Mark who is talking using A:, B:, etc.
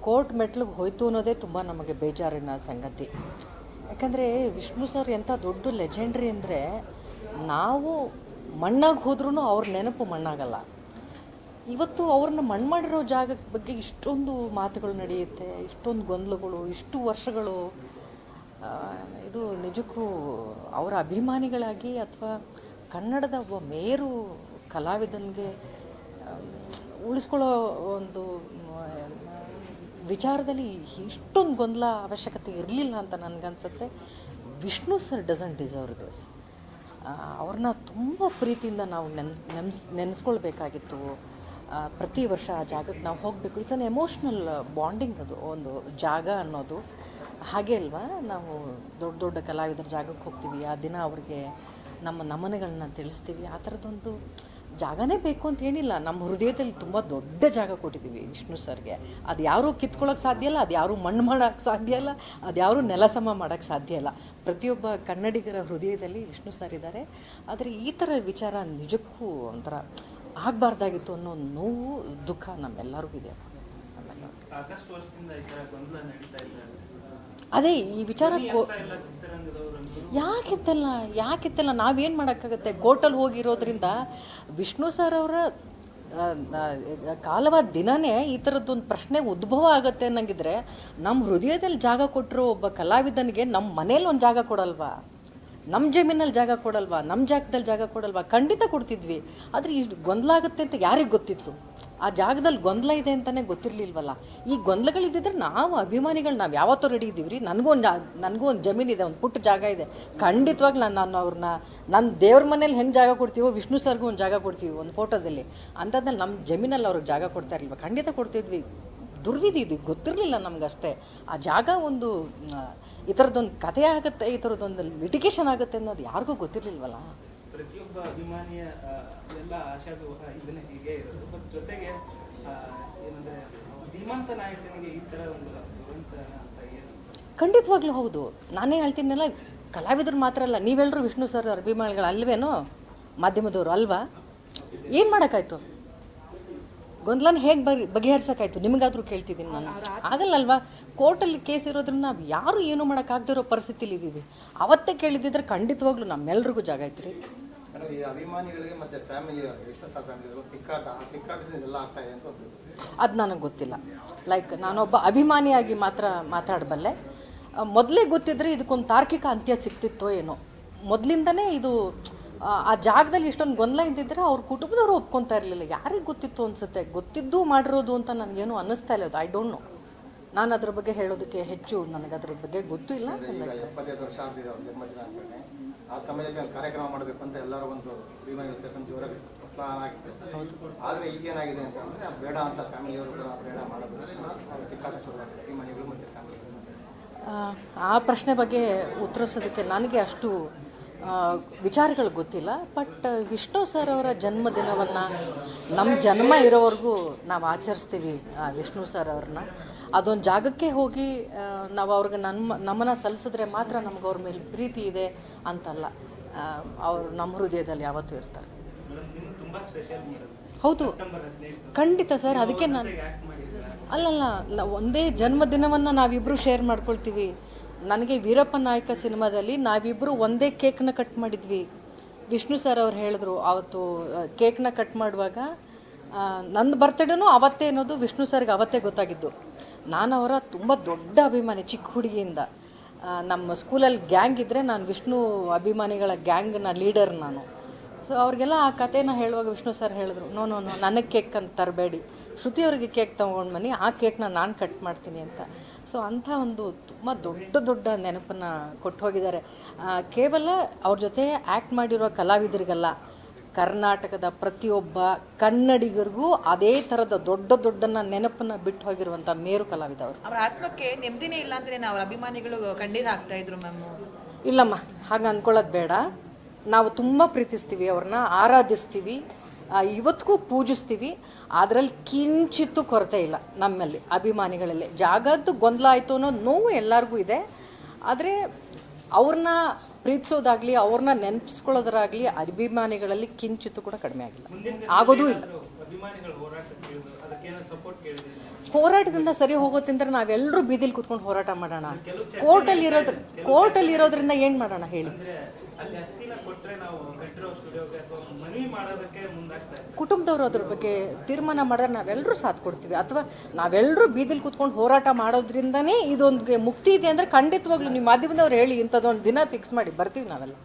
A: Court ಮೆಟ್ಲಿಗೆ ಹೋಯ್ತು ಅನ್ನೋದೇ ತುಂಬ ನಮಗೆ ಬೇಜಾರಿನ ಸಂಗತಿ. ಯಾಕಂದರೆ ವಿಷ್ಣು ಸರ್ ಎಂಥ ದೊಡ್ಡ ಲೆಜೆಂಡ್ರಿ ಅಂದರೆ, ನಾವು ಮಣ್ಣಾಗಿ ಹೋದ್ರೂ ಅವ್ರ ನೆನಪು ಮಣ್ಣಾಗಲ್ಲ. ಇವತ್ತು ಅವ್ರನ್ನ ಮಣ್ಣು ಮಾಡಿರೋ ಜಾಗದ ಬಗ್ಗೆ ಇಷ್ಟೊಂದು ಮಾತುಗಳು ನಡೆಯುತ್ತೆ, ಇಷ್ಟೊಂದು ಗೊಂದಲಗಳು, ಇಷ್ಟು ವರ್ಷಗಳು. ಇದು ನಿಜಕ್ಕೂ ಅವರ ಅಭಿಮಾನಿಗಳಾಗಿ ಅಥವಾ ಕನ್ನಡದ ಒಬ್ಬ ಮೇರು ಕಲಾವಿದನಿಗೆ ಉಳಿಸ್ಕೊಳ್ಳೋ ಒಂದು ವಿಚಾರದಲ್ಲಿ ಇಷ್ಟೊಂದು ಗೊಂದಲ ಅವಶ್ಯಕತೆ ಇರಲಿಲ್ಲ ಅಂತ ನನಗನ್ಸುತ್ತೆ. Vishnu sir doesn't deserve this. ಅವ್ರನ್ನ ತುಂಬ ಪ್ರೀತಿಯಿಂದ ನಾವು ನೆನೆಸ್ಕೊಳ್ಬೇಕಾಗಿತ್ತು. ಪ್ರತಿ ವರ್ಷ ಆ ಜಾಗಕ್ಕೆ ನಾವು ಹೋಗಬೇಕು. It's an emotional bonding. ಅದು ಒಂದು ಜಾಗ ಅನ್ನೋದು ಹಾಗೆ ಅಲ್ವಾ. ನಾವು ದೊಡ್ಡ ದೊಡ್ಡ ಕಲಾವಿದರ ಜಾಗಕ್ಕೆ ಹೋಗ್ತೀವಿ, ಆ ದಿನ ಅವ್ರಿಗೆ ನಮ್ಮ ನಮನಗಳನ್ನ ತಿಳಿಸ್ತೀವಿ. ಆ ಥರದ್ದೊಂದು ಜಾಗನೇ ಬೇಕು ಅಂತ ಏನಿಲ್ಲ. ನಮ್ಮ ಹೃದಯದಲ್ಲಿ ತುಂಬ ದೊಡ್ಡ ಜಾಗ ಕೊಟ್ಟಿದ್ದೀವಿ ವಿಷ್ಣು ಸರ್ಗೆ. ಅದು ಯಾರೂ ಕಿತ್ಕೊಳ್ಳೋಕೆ ಸಾಧ್ಯ ಇಲ್ಲ, ಅದು ಯಾರೂ ಮಣ್ಣು ಮಾಡೋಕ್ಕೆ ಸಾಧ್ಯ ಇಲ್ಲ, ಅದು ಯಾರೂ ನೆಲಸಮ ಮಾಡೋಕ್ಕೆ ಸಾಧ್ಯ ಇಲ್ಲ. ಪ್ರತಿಯೊಬ್ಬ ಕನ್ನಡಿಗರ ಹೃದಯದಲ್ಲಿ ವಿಷ್ಣು ಸರ್ ಇದ್ದಾರೆ. ಆದರೆ ಈ ಥರ ವಿಚಾರ ನಿಜಕ್ಕೂ ಒಂಥರ ಆಗಬಾರ್ದಾಗಿತ್ತು ಅನ್ನೋ ನೋವು, ದುಃಖ ನಮ್ಮೆಲ್ಲರಿಗೂ ಇದೆ. ಅದೇ ಈ ವಿಚಾರ ಯಾಕಿತ್ತಲ್ಲ ನಾವೇನು ಮಾಡೋಕ್ಕಾಗತ್ತೆ. ಕೋರ್ಟಲ್ಲಿ ಹೋಗಿರೋದ್ರಿಂದ ವಿಷ್ಣು ಸರ್ ಅವರ ಕಾಲವಾದ ದಿನವೇ ಈ ಥರದ್ದೊಂದು ಪ್ರಶ್ನೆ ಉದ್ಭವ ಆಗುತ್ತೆ ಅನ್ನಂಗಿದ್ರೆ, ನಮ್ಮ ಹೃದಯದಲ್ಲಿ ಜಾಗ ಕೊಟ್ಟರು ಒಬ್ಬ ಕಲಾವಿದನಿಗೆ ನಮ್ಮ ಮನೇಲಿ ಒಂದು ಜಾಗ ಕೊಡಲ್ವಾ, ನಮ್ಮ ಜಮೀನಲ್ಲಿ ಜಾಗ ಕೊಡಲ್ವಾ, ನಮ್ಮ ಜಾಗದಲ್ಲಿ ಜಾಗ ಕೊಡಲ್ವಾ? ಖಂಡಿತ ಕೊಡ್ತಿದ್ವಿ. ಆದರೆ ಇಷ್ಟು ಗೊಂದಲ ಆಗುತ್ತೆ ಅಂತ ಯಾರಿಗೆ ಗೊತ್ತಿತ್ತು? ಆ ಜಾಗದಲ್ಲಿ ಗೊಂದಲ ಇದೆ ಅಂತಲೇ ಗೊತ್ತಿರಲಿಲ್ವಲ್ಲ. ಈ ಗೊಂದಲಗಳಿದ್ದಿದ್ರೆ ನಾವು ಅಭಿಮಾನಿಗಳು ನಾವು ಯಾವತ್ತೂ ರೆಡಿ ಇದ್ದೀವಿ. ನನಗೂ ಒಂದು ಜಮೀನಿದೆ, ಒಂದು ಪುಟ್ಟ ಜಾಗ ಇದೆ. ಖಂಡಿತವಾಗ್ಲೂ ನಾನು ಅವ್ರನ್ನ ನನ್ನ ದೇವ್ರ ಮನೇಲಿ ಹೆಂಗೆ ಜಾಗ ಕೊಡ್ತೀವೋ ವಿಷ್ಣು ಸರ್ಗೂ ಒಂದು ಜಾಗ ಕೊಡ್ತೀವಿ ಒಂದು ಫೋಟೋದಲ್ಲಿ. ಅಂಥದ್ದಲ್ಲಿ ನಮ್ಮ ಜಮೀನಲ್ಲಿ ಅವ್ರಿಗೆ ಜಾಗ ಕೊಡ್ತಾ ಇರಲಿಲ್ವ? ಖಂಡಿತ ಕೊಡ್ತಿದ್ವಿ. ದುರ್ವಿಧಿ ಇದು ಗೊತ್ತಿರಲಿಲ್ಲ ನಮಗಷ್ಟೇ. ಆ ಜಾಗ ಒಂದು ಈ ಥರದ್ದೊಂದು ಕಥೆ ಆಗುತ್ತೆ, ಈ ಥರದ್ದೊಂದು ಲಿಟಿಗೇಷನ್ ಆಗುತ್ತೆ ಅನ್ನೋದು ಯಾರಿಗೂ ಗೊತ್ತಿರಲಿಲ್ವಲ್ಲ.
B: ಪ್ರತಿಯೊಬ್ಬ ಅಭಿಮಾನಿಯ ಎಲ್ಲ ಆಶಾದೂಹ ಇದನ್ನೇ ಹೀಗೆ ಇರೋದು. ಬಟ್ ಜೊತೆಗೆ ಏನಂದರೆ ಧೀಮಂತ ನಾಯಕನಿಗೆ ಈ ಥರ ಒಂದು ದುರಂತ ಅಂತ ಏನು?
A: ಖಂಡಿತವಾಗ್ಲೂ ಹೌದು. ನಾನೇ ಹೇಳ್ತೀನಲ್ಲ, ಕಲಾವಿದರು ಮಾತ್ರ ಅಲ್ಲ, ನೀವೆಲ್ಲರೂ ವಿಷ್ಣು ಸರ್ ಅಭಿಮಾನಿಗಳು ಅಲ್ವೇನೋ, ಮಾಧ್ಯಮದವರು ಅಲ್ವಾ? ಏನು ಮಾಡೋಕ್ಕಾಯ್ತು? ಗೊಂದಲನ ಹೇಗೆ ಬಗೆಹರಿಸೋಕ್ಕಾಯ್ತು? ನಿಮಗಾದರೂ ಕೇಳ್ತಿದ್ದೀನಿ ನಾನು. ಆಗಲ್ಲಲ್ವಾ? ಕೋರ್ಟಲ್ಲಿ ಕೇಸ್ ಇರೋದ್ರಿಂದ ನಾವು ಯಾರು ಏನು ಮಾಡೋಕ್ಕಾಗದಿರೋ ಪರಿಸ್ಥಿತಿಲಿ ಇದ್ದೀವಿ. ಅವತ್ತೇ ಕೇಳಿದ್ದಿದ್ರೆ ಖಂಡಿತವಾಗ್ಲೂ ನಮ್ಮೆಲ್ರಿಗೂ ಜಾಗ ಐತೆ ರೀ. ಅದು ನನಗೆ ಗೊತ್ತಿಲ್ಲ. ಲೈಕ್ ನಾನೊಬ್ಬ ಅಭಿಮಾನಿಯಾಗಿ ಮಾತ್ರ ಮಾತಾಡಬಲ್ಲೆ. ಮೊದಲೇ ಗೊತ್ತಿದ್ರೆ ಇದಕ್ಕೊಂದು ತಾರ್ಕಿಕ ಅಂತ್ಯ ಸಿಕ್ತಿತ್ತೋ ಏನೋ. ಮೊದಲಿಂದನೇ ಇದು ಆ ಜಾಗದಲ್ಲಿ ಇಷ್ಟೊಂದು ಗೊಂದಲ ಇದ್ದಿದ್ರೆ ಅವ್ರ ಕುಟುಂಬದವರು ಒಪ್ಕೊತಾ ಇರಲಿಲ್ಲ. ಯಾರಿಗೆ ಗೊತ್ತಿತ್ತು ಅನಿಸುತ್ತೆ? ಗೊತ್ತಿದ್ದು ಮಾಡಿರೋದು ಅಂತ ನನಗೇನು ಅನ್ನಿಸ್ತಾ ಇಲ್ಲ. ಅದು ಐ ಡೋಂಟ್ ನೋ. ನಾನು ಅದ್ರ ಬಗ್ಗೆ ಹೇಳೋದಕ್ಕೆ ಹೆಚ್ಚು ನನಗೆ ಅದ್ರ ಬಗ್ಗೆ ಗೊತ್ತೂ ಇಲ್ಲ.
C: ಆ ಸಮಯದಲ್ಲಿ ಕಾರ್ಯಕ್ರಮ ಮಾಡಬೇಕು ಅಂತ ಎಲ್ಲರೂ ಒಂದು ಜೋರಾಗಿ ಪ್ಲಾನ್ ಆಗಿತ್ತು. ಆದರೆ ಈಗೇನಾಗಿದೆ ಅಂತಂದರೆ ಬೇಡ ಅಂತ ಫ್ಯಾಮಿಲಿಯವರು ಕೂಡ ಬೇಡ ಮಾಡೋದು ಟಿಕ್ಕಾಟ ಶುರುವಾಗಿದೆ ಅಭಿಮಾನಿಗಳು ಮತ್ತು ಫ್ಯಾಮಿಲಿ.
A: ಆ ಪ್ರಶ್ನೆ ಬಗ್ಗೆ ಉತ್ತರಿಸೋದಕ್ಕೆ ನನಗೆ ಅಷ್ಟು ವಿಚಾರಗಳು ಗೊತ್ತಿಲ್ಲ. ಬಟ್ ವಿಷ್ಣು ಸರ್ ಅವರ ಜನ್ಮದಿನವನ್ನು ನಮ್ಮ ಜನ್ಮ ಇರೋವರೆಗೂ ನಾವು ಆಚರಿಸ್ತೀವಿ. ವಿಷ್ಣು ಸರ್ ಅವ್ರನ್ನ ಅದೊಂದು ಜಾಗಕ್ಕೆ ಹೋಗಿ ನಾವು ಅವ್ರಿಗೆ ನಮ್ಮನ್ನು ಸಲ್ಲಿಸಿದ್ರೆ ಮಾತ್ರ ನಮ್ಗೆ ಅವ್ರ ಮೇಲೆ ಪ್ರೀತಿ ಇದೆ ಅಂತಲ್ಲ. ಅವರು ನಮ್ಮ ಹೃದಯದಲ್ಲಿ ಯಾವತ್ತೂ ಇರ್ತಾರೆ. ಹೌದು, ಖಂಡಿತ ಸರ್. ಅದಕ್ಕೆ ನಾನು ಅಲ್ಲಲ್ಲ, ಒಂದೇ ಜನ್ಮದಿನವನ್ನು ನಾವಿಬ್ಬರು ಶೇರ್ ಮಾಡ್ಕೊಳ್ತೀವಿ. ನನಗೆ ವೀರಪ್ಪ ನಾಯಕ ಸಿನಿಮಾದಲ್ಲಿ ನಾವಿಬ್ಬರು ಒಂದೇ ಕೇಕ್ನ ಕಟ್ ಮಾಡಿದ್ವಿ. ವಿಷ್ಣು ಸರ್ ಅವ್ರು ಹೇಳಿದ್ರು ಅವತ್ತು ಕೇಕ್ನ ಕಟ್ ಮಾಡುವಾಗ ನನ್ನ ಬರ್ತಡೇನೂ ಅವತ್ತೇ ಅನ್ನೋದು ವಿಷ್ಣು ಸರ್ಗೆ ಅವತ್ತೇ ಗೊತ್ತಾಗಿದ್ದು. ನಾನು ಅವರ ತುಂಬ ದೊಡ್ಡ ಅಭಿಮಾನಿ ಚಿಕ್ಕ ಹುಡುಗಿಯಿಂದ. ನಮ್ಮ ಸ್ಕೂಲಲ್ಲಿ ಗ್ಯಾಂಗ್ ಇದ್ದರೆ ನಾನು ವಿಷ್ಣು ಅಭಿಮಾನಿಗಳ ಗ್ಯಾಂಗ್ನ ಲೀಡರ್ ನಾನು. ಸೊ ಅವ್ರಿಗೆಲ್ಲ ಆ ಕಥೆನ ಹೇಳುವಾಗ ವಿಷ್ಣು ಸರ್ ಹೇಳಿದ್ರು, ನೋ ನನಗೆ ಕೇಕ್ ಅಂತ ತರಬೇಡಿ, ಶ್ರುತಿಯವ್ರಿಗೆ ಕೇಕ್ ತೊಗೊಂಡು ಬನ್ನಿ, ಆ ಕೇಕ್ನ ನಾನು ಕಟ್ ಮಾಡ್ತೀನಿ ಅಂತ. ಸೊ ಅಂಥ ಒಂದು ತುಂಬ ದೊಡ್ಡ ನೆನಪನ್ನು ಕೊಟ್ಟು ಹೋಗಿದ್ದಾರೆ. ಕೇವಲ ಅವ್ರ ಜೊತೆ ಆ್ಯಕ್ಟ್ ಮಾಡಿರೋ ಕಲಾವಿದರಿಗಲ್ಲ, ಕರ್ನಾಟಕದ ಪ್ರತಿಯೊಬ್ಬ ಕನ್ನಡಿಗರಿಗೂ ಅದೇ ಥರದ ದೊಡ್ಡನ್ನ ನೆನಪನ್ನು ಬಿಟ್ಟು ಹೋಗಿರುವಂಥ ಮೇರು ಕಲಾವಿದ ಅವರು.
D: ಅವರ ಆತ್ಮಕ್ಕೆ ನೆಮ್ಮದಿನೇ ಇಲ್ಲ ಅಂದರೆ ಅವ್ರ ಅಭಿಮಾನಿಗಳು ಕಣ್ಣೀರು ಹಾಕ್ತಾ ಇದ್ರು ಮ್ಯಾಮ್.
A: ಇಲ್ಲಮ್ಮ, ಹಾಗೆ ಅಂದ್ಕೊಳ್ಳೋದು ಬೇಡ. ನಾವು ತುಂಬ ಪ್ರೀತಿಸ್ತೀವಿ, ಅವ್ರನ್ನ ಆರಾಧಿಸ್ತೀವಿ, ಇವತ್ತಿಗೂ ಪೂಜಿಸ್ತೀವಿ. ಅದರಲ್ಲಿ ಕಿಂಚಿತ್ತೂ ಕೊರತೆ ಇಲ್ಲ ನಮ್ಮಲ್ಲಿ ಅಭಿಮಾನಿಗಳಲ್ಲಿ. ಜಾಗದ್ದು ಗೊಂದಲ ಆಯಿತು ಅನ್ನೋ ನೋವು ಎಲ್ಲರಿಗೂ ಇದೆ. ಆದರೆ ಅವ್ರನ್ನ ಪ್ರೀತಿಸೋದಾಗಲಿ ಅವ್ರನ್ನ ನೆನಪಿಸ್ಕೊಳ್ಳೋದಾಗಲಿ ಅಭಿಮಾನಿಗಳಲ್ಲಿ ಕಿಂಚಿತ್ತೂ ಕೂಡ ಕಡಿಮೆ ಆಗಿಲ್ಲ, ಆಗೋದೂ ಇಲ್ಲ.
B: ಏನೋ ಸಪೋರ್ಟ್ ಕೇಳಿದ್ರೆ
A: ಹೋರಾಟದಿಂದ ಸರಿ ಹೋಗೋತಿಂದ್ರೆ ನಾವೆಲ್ಲರೂ ಬೀದಿಲಿ ಕೂತ್ಕೊಂಡು ಹೋರಾಟ ಮಾಡೋಣ. ಕೋರ್ಟಲ್ಲಿ ಇರೋದ್ರಿಂದ ಏನು ಮಾಡೋಣ ಹೇಳಿ?
B: ಅಂದ್ರೆ ಅಲ್ಲಿ ಅಸ್ತಿನ ಕೊಟ್ರೆ ನಾವು ಮೆಟ್ರೋ ಸ್ಟುಡಿಯೋಗೆ ಅಥವಾ ಮನವಿ ಮಾಡೋದಕ್ಕೆ ಮುಂದಾಗ್ತಾ ಇದ್ದಾರೆ.
A: ಕುಟುಂಬದವರು ಅದ್ರ ಬಗ್ಗೆ ತೀರ್ಮಾನ ಮಾಡಿದ್ರೆ ನಾವೆಲ್ಲರೂ ಸಾಥ್ ಕೊಡ್ತೀವಿ. ಅಥವಾ ನಾವೆಲ್ಲರೂ ಬೀದಿಲಿ ಕೂತ್ಕೊಂಡು ಹೋರಾಟ ಮಾಡೋದ್ರಿಂದನೇ ಇದೊಂದು ಮುಕ್ತಿ ಇದೆ ಅಂದರೆ ಖಂಡಿತವಾಗ್ಲೂ ನಿಮ್ಮ ಮಾಧ್ಯಮದವ್ರು ಹೇಳಿ ಇಂಥದ್ದೊಂದು ದಿನ ಫಿಕ್ಸ್ ಮಾಡಿ ಬರ್ತೀವಿ ನಾವೆಲ್ಲ.